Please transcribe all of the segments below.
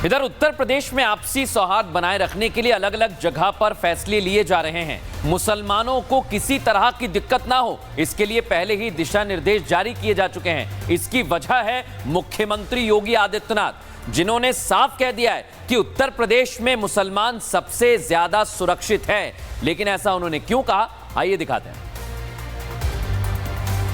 इधर उत्तर प्रदेश में आपसी सौहार्द बनाए रखने के लिए अलग अलग जगह पर फैसले लिए जा रहे हैं। मुसलमानों को किसी तरह की दिक्कत ना हो, इसके लिए पहले ही दिशा निर्देश जारी किए जा चुके हैं। इसकी वजह है मुख्यमंत्री योगी आदित्यनाथ, जिन्होंने साफ कह दिया है कि उत्तर प्रदेश में मुसलमान सबसे ज्यादा सुरक्षित है। लेकिन ऐसा उन्होंने क्यों कहा, आइए दिखाते हैं।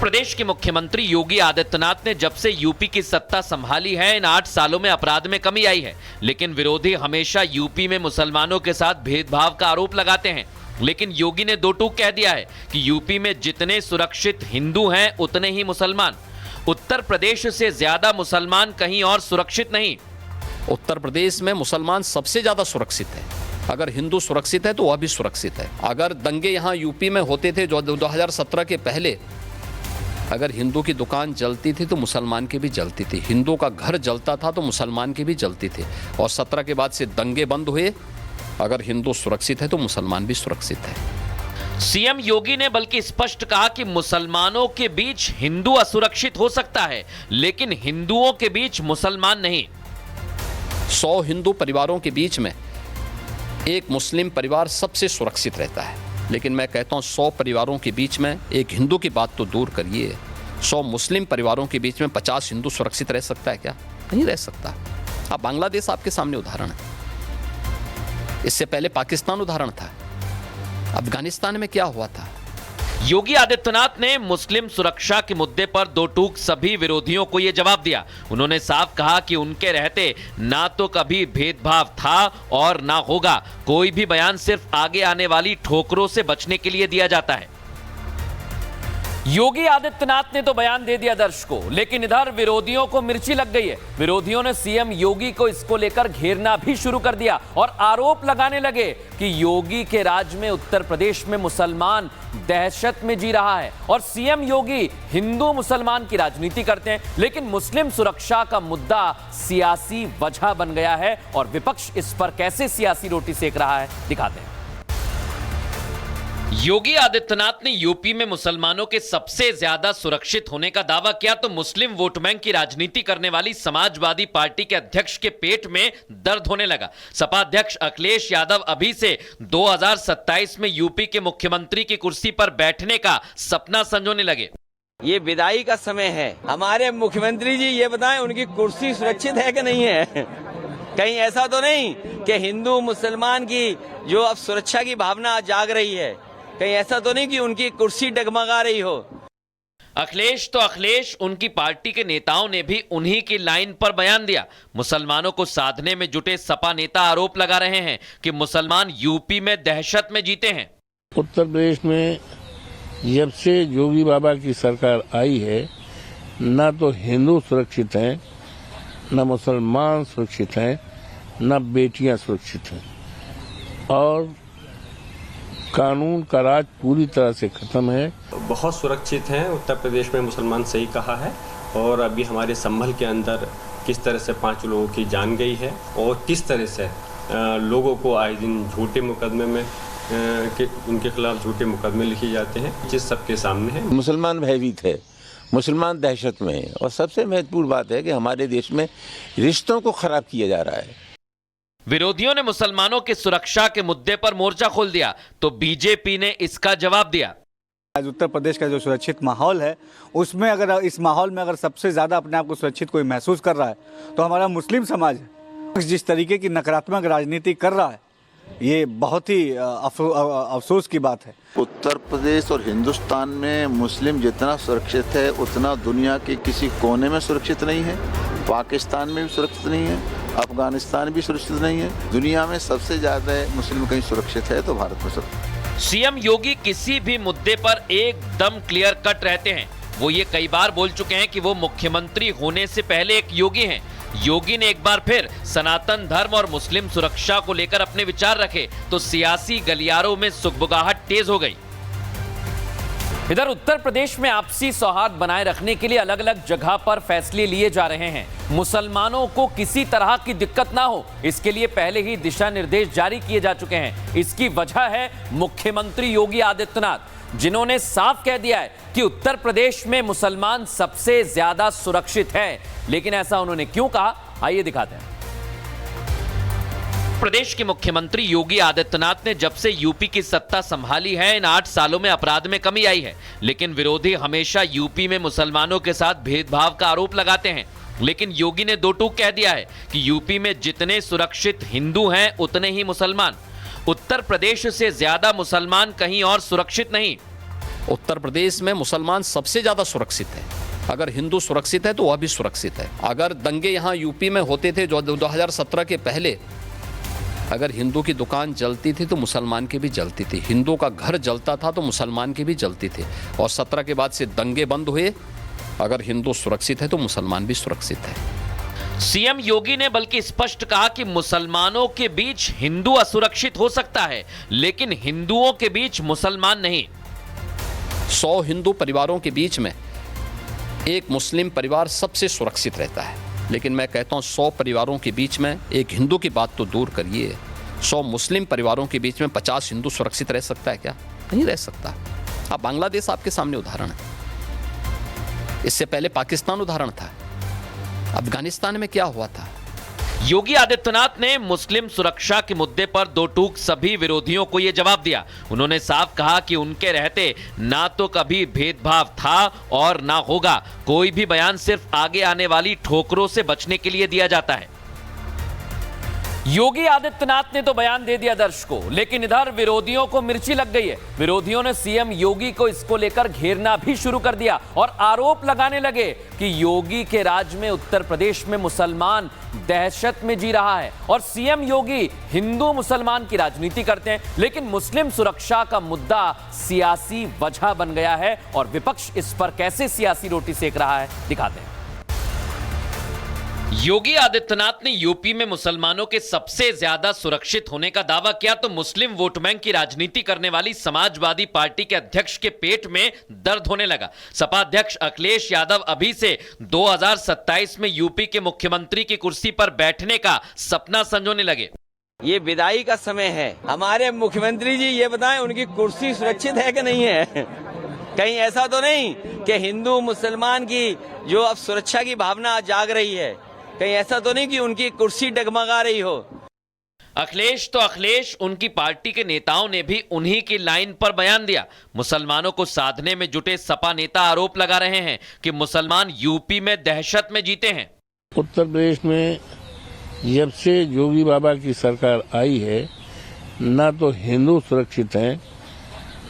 प्रदेश के मुख्यमंत्री योगी आदित्यनाथ ने जब से यूपी की सत्ता संभाली है, इन 8 सालों में अपराध में कमी आई है। लेकिन विरोधी हमेशा यूपी में मुसलमानों के साथ भेदभाव का आरोप लगाते हैं। लेकिन योगी ने दो टूक कह दिया है कि यूपी में जितने सुरक्षित हिंदू हैं उतने ही मुसलमान। उत्तर प्रदेश से ज्यादा मुसलमान कहीं और सुरक्षित नहीं। उत्तर प्रदेश में मुसलमान सबसे ज्यादा सुरक्षित है। अगर हिंदू सुरक्षित है तो वह भी सुरक्षित है। अगर दंगे यहाँ यूपी में होते थे जो 2017 के पहले, अगर हिंदू की दुकान जलती थी तो मुसलमान की भी जलती थी, हिंदू का घर जलता था तो मुसलमान की भी जलती थी। और 17 के बाद से दंगे बंद हुए। अगर हिंदू सुरक्षित है तो मुसलमान भी सुरक्षित है। सीएम योगी ने बल्कि स्पष्ट कहा कि मुसलमानों के बीच हिंदू असुरक्षित हो सकता है, लेकिन हिंदुओं के बीच मुसलमान नहीं। 100 हिंदू परिवारों के बीच में एक मुस्लिम परिवार सबसे सुरक्षित रहता है। लेकिन मैं कहता हूं 100 परिवारों के बीच में, एक हिंदू की बात तो दूर करिए, 100 मुस्लिम परिवारों के बीच में 50 हिंदू सुरक्षित रह सकता है क्या? नहीं रह सकता। अब बांग्लादेश आपके सामने उदाहरण है, इससे पहले पाकिस्तान उदाहरण था, अफगानिस्तान में क्या हुआ था। योगी आदित्यनाथ ने मुस्लिम सुरक्षा के मुद्दे पर दो टूक सभी विरोधियों को यह जवाब दिया। उन्होंने साफ कहा कि उनके रहते ना तो कभी भेदभाव था और ना होगा। कोई भी बयान सिर्फ आगे आने वाली ठोकरों से बचने के लिए दिया जाता है। योगी आदित्यनाथ ने तो बयान दे दिया दर्शक को, लेकिन इधर विरोधियों को मिर्ची लग गई है। विरोधियों ने सीएम योगी को इसको लेकर घेरना भी शुरू कर दिया और आरोप लगाने लगे कि योगी के राज में उत्तर प्रदेश में मुसलमान दहशत में जी रहा है और सीएम योगी हिंदू मुसलमान की राजनीति करते हैं। लेकिन मुस्लिम सुरक्षा का मुद्दा सियासी वजह बन गया है और विपक्ष इस पर कैसे सियासी रोटी सेक रहा है, दिखाते हैं। योगी आदित्यनाथ ने यूपी में मुसलमानों के सबसे ज्यादा सुरक्षित होने का दावा किया तो मुस्लिम वोट बैंक की राजनीति करने वाली समाजवादी पार्टी के अध्यक्ष के पेट में दर्द होने लगा। सपा अध्यक्ष अखिलेश यादव अभी से 2027 में यूपी के मुख्यमंत्री की कुर्सी पर बैठने का सपना संजोने लगे। ये विदाई का समय है। हमारे मुख्यमंत्री जी ये बताएं, उनकी कुर्सी सुरक्षित है कि नहीं है? कहीं ऐसा तो नहीं कि हिंदू मुसलमान की जो अब सुरक्षा की भावना जाग रही है, कहीं ऐसा तो नहीं कि उनकी कुर्सी डगमगा रही हो? अखिलेश, उनकी पार्टी के नेताओं ने भी उन्हीं की लाइन पर बयान दिया। मुसलमानों को साधने में जुटे सपा नेता आरोप लगा रहे हैं कि मुसलमान यूपी में दहशत में जीते हैं। उत्तर प्रदेश में जब से योगी बाबा की सरकार आई है, न तो हिंदू सुरक्षित हैं, न मुसलमान सुरक्षित हैं, न बेटियां सुरक्षित हैं और कानून का राज पूरी तरह से खत्म है। बहुत सुरक्षित हैं उत्तर प्रदेश में मुसलमान, सही कहा है। और अभी हमारे संभल के अंदर किस तरह से 5 लोगों की जान गई है और किस तरह से लोगों को आए दिन झूठे मुकदमे में उनके खिलाफ झूठे मुकदमे लिखे जाते हैं, जिस सबके सामने है। मुसलमान भयभीत है, मुसलमान दहशत में है और सबसे महत्वपूर्ण बात है कि हमारे देश में रिश्तों को खराब किया जा रहा है। विरोधियों ने मुसलमानों की सुरक्षा के मुद्दे पर मोर्चा खोल दिया तो बीजेपी ने इसका जवाब दिया। आज उत्तर प्रदेश का जो सुरक्षित माहौल है, उसमें अगर इस माहौल में अगर सबसे ज्यादा अपने आप को सुरक्षित कोई महसूस कर रहा है तो हमारा मुस्लिम समाज है। जिस तरीके की नकारात्मक राजनीति कर रहा है, ये बहुत ही अफसोस की बात है। उत्तर प्रदेश और हिंदुस्तान में मुस्लिम जितना सुरक्षित है उतना दुनिया के किसी कोने में सुरक्षित नहीं है। पाकिस्तान में भी सुरक्षित नहीं है, अफगानिस्तान भी सुरक्षित नहीं है। दुनिया में सबसे ज्यादा मुस्लिम कहीं सुरक्षित है तो भारत में सुरक्षित। सीएम योगी किसी भी मुद्दे पर एकदम क्लियर कट रहते हैं। वो ये कई बार बोल चुके हैं कि वो मुख्यमंत्री होने से पहले एक योगी हैं। योगी ने एक बार फिर सनातन धर्म और मुस्लिम सुरक्षा को लेकर अपने विचार रखे तो सियासी गलियारों में सुगबुगाहट तेज हो गई। इधर उत्तर प्रदेश में आपसी सौहार्द बनाए रखने के लिए अलग अलग जगह पर फैसले लिए जा रहे हैं। मुसलमानों को किसी तरह की दिक्कत ना हो, इसके लिए पहले ही दिशा निर्देश जारी किए जा चुके हैं। इसकी वजह है मुख्यमंत्री योगी आदित्यनाथ, जिन्होंने साफ कह दिया है कि उत्तर प्रदेश में मुसलमान सबसे ज्यादा सुरक्षित है। लेकिन ऐसा उन्होंने क्यों कहा, आइए दिखाते हैं। प्रदेश के मुख्यमंत्री योगी आदित्यनाथ ने जब से यूपी की सत्ता संभाली है, इन 8 सालों में अपराध में कमी आई है। लेकिन विरोधी हमेशा यूपी में मुसलमानों के साथ भेदभाव का आरोप लगाते हैं। लेकिन योगी ने दो टूक कह दिया है कि यूपी में जितने सुरक्षित हिंदू हैं उतने ही मुसलमान। उत्तर प्रदेश से ज्यादा मुसलमान कहीं और सुरक्षित नहीं। उत्तर प्रदेश में मुसलमान सबसे ज्यादा सुरक्षित है। अगर हिंदू सुरक्षित है तो वह भी सुरक्षित है। अगर दंगे यहाँ यूपी में होते थे जो 2017 के पहले, अगर हिंदू की दुकान जलती थी तो मुसलमान की भी जलती थी, हिंदू का घर जलता था तो मुसलमान की भी जलती थी। और 17 के बाद से दंगे बंद हुए। अगर हिंदू सुरक्षित है तो मुसलमान भी सुरक्षित है। सीएम योगी ने बल्कि स्पष्ट कहा कि मुसलमानों के बीच हिंदू असुरक्षित हो सकता है, लेकिन हिंदुओं के बीच मुसलमान नहीं। 100 हिंदू परिवारों के बीच में एक मुस्लिम परिवार सबसे सुरक्षित रहता है। लेकिन मैं कहता हूं 100 परिवारों के बीच में एक हिंदू की बात तो दूर करिए, 100 मुस्लिम परिवारों के बीच में 50 हिंदू सुरक्षित रह सकता है क्या? नहीं रह सकता। अब बांग्लादेश आपके सामने उदाहरण है, इससे पहले पाकिस्तान उदाहरण था, अफगानिस्तान में क्या हुआ था। योगी आदित्यनाथ ने मुस्लिम सुरक्षा के मुद्दे पर दो टूक सभी विरोधियों को यह जवाब दिया। उन्होंने साफ कहा कि उनके रहते ना तो कभी भेदभाव था और ना होगा। कोई भी बयान सिर्फ आगे आने वाली ठोकरों से बचने के लिए दिया जाता है। योगी आदित्यनाथ ने तो बयान दे दिया दर्शकों, लेकिन इधर विरोधियों को मिर्ची लग गई है। विरोधियों ने सीएम योगी को इसको लेकर घेरना भी शुरू कर दिया और आरोप लगाने लगे कि योगी के राज में उत्तर प्रदेश में मुसलमान दहशत में जी रहा है और सीएम योगी हिंदू मुसलमान की राजनीति करते हैं। लेकिन मुस्लिम सुरक्षा का मुद्दा सियासी वजह बन गया है और विपक्ष इस पर कैसे सियासी रोटी सेक रहा है, दिखाते हैं। योगी आदित्यनाथ ने यूपी में मुसलमानों के सबसे ज्यादा सुरक्षित होने का दावा किया तो मुस्लिम वोट बैंक की राजनीति करने वाली समाजवादी पार्टी के अध्यक्ष के पेट में दर्द होने लगा। सपा अध्यक्ष अखिलेश यादव अभी से 2027 में यूपी के मुख्यमंत्री की कुर्सी पर बैठने का सपना संजोने लगे। ये विदाई का समय है। हमारे मुख्यमंत्री जी ये बताएं उनकी कुर्सी सुरक्षित है कि नहीं है? कहीं ऐसा तो नहीं कि हिंदू मुसलमान की जो अब सुरक्षा की भावना जाग रही है, कहीं ऐसा तो नहीं कि उनकी कुर्सी डगमगा रही हो। अखिलेश उनकी पार्टी के नेताओं ने भी उन्हीं की लाइन पर बयान दिया। मुसलमानों को साधने में जुटे सपा नेता आरोप लगा रहे हैं कि मुसलमान यूपी में दहशत में जीते हैं। उत्तर प्रदेश में जब से योगी बाबा की सरकार आई है, न तो हिंदू सुरक्षित हैं,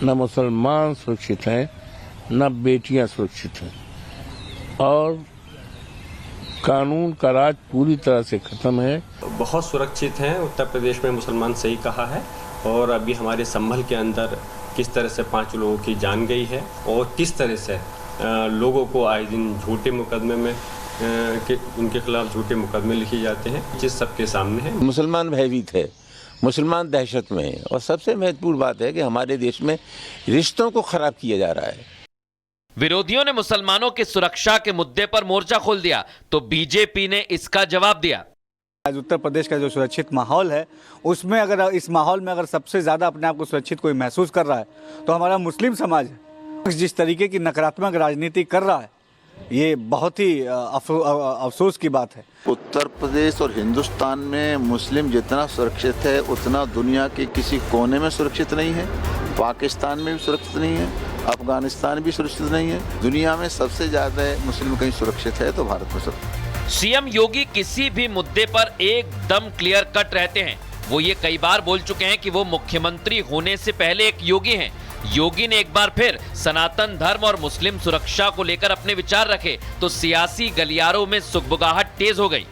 न मुसलमान सुरक्षित हैं, न बेटियां सुरक्षित हैं और कानून का राज पूरी तरह से खत्म है। बहुत सुरक्षित हैं उत्तर प्रदेश में मुसलमान, सही कहा है। और अभी हमारे संभल के अंदर किस तरह से 5 लोगों की जान गई है और किस तरह से लोगों को आए दिन झूठे मुकदमे में उनके खिलाफ झूठे मुकदमे लिखे जाते हैं, जिस सबके सामने है। मुसलमान भयभीत है, मुसलमान दहशत में है और सबसे महत्वपूर्ण बात है कि हमारे देश में रिश्तों को खराब किया जा रहा है। विरोधियों ने मुसलमानों की सुरक्षा के मुद्दे पर मोर्चा खोल दिया तो बीजेपी ने इसका जवाब दिया। आज उत्तर प्रदेश का जो सुरक्षित माहौल है, उसमें अगर इस माहौल में अगर सबसे ज़्यादा अपने आप को सुरक्षित कोई महसूस कर रहा है तो हमारा मुस्लिम समाज है। जिस तरीके की नकारात्मक राजनीति कर रहा है, ये बहुत ही अफसोस की बात है। उत्तर प्रदेश और हिंदुस्तान में मुस्लिम जितना सुरक्षित है उतना दुनिया के किसी कोने में सुरक्षित नहीं है। पाकिस्तान में भी सुरक्षित नहीं है, अफगानिस्तान भी सुरक्षित नहीं है। दुनिया में सबसे ज्यादा मुस्लिम कहीं सुरक्षित है तो भारत में सुरक्षित। सीएम योगी किसी भी मुद्दे पर एकदम क्लियर कट रहते हैं। वो ये कई बार बोल चुके हैं कि वो मुख्यमंत्री होने से पहले एक योगी हैं। योगी ने एक बार फिर सनातन धर्म और मुस्लिम सुरक्षा को लेकर अपने विचार रखे तो सियासी गलियारों में सुगबुगाहट तेज हो गई।